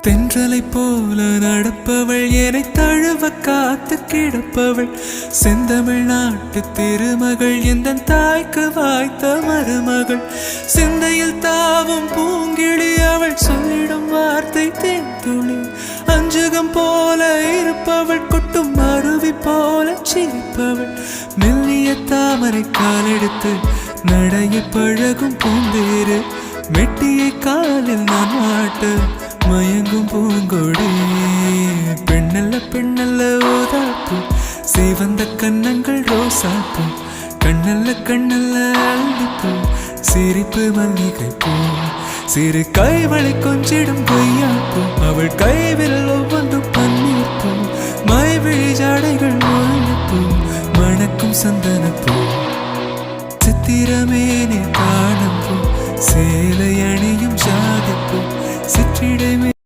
தென்றலை போல நடப்பவள் என்னை தழுவ காத்து கிடப்பவள் செந்தமிழ் நாட்டு திருமகள் எந்த தாய்க்கு வாய்த்த மருமகள் சிந்தையில் தாவும் பூங்கிழி அவள் சொல்லிடும் வார்த்தை தேன்துளி அஞ்சுகம் போல இருப்பவள் கொட்டும் அருவி போல சிரிப்பவள் மெல்லிய தாமரை காலெடுத்து நடைய பழகும் பூந்தேறு மெட்டியை காலில் நான் மாட்டு மயங்கும் பூங்கொடி பெண்ணல்ல பெண்ணல்ல ஓதாப்பு சிவந்த கண்ணங்கள் ரோசாப்பு கண்ணல்ல கண்ணல்ல அள்ளிப்பூ சிரிப்பு மல்லிகை பூ சிறு கைவளை கொஞ்சிடும் பொய்யாப்பு அவள் கைவில் ஒவ்வொன்றும் பன்னீர் பூ மைவிழி ஜாடைகள் முள்ளிப்பூ மணக்கும் சந்தனப்பூ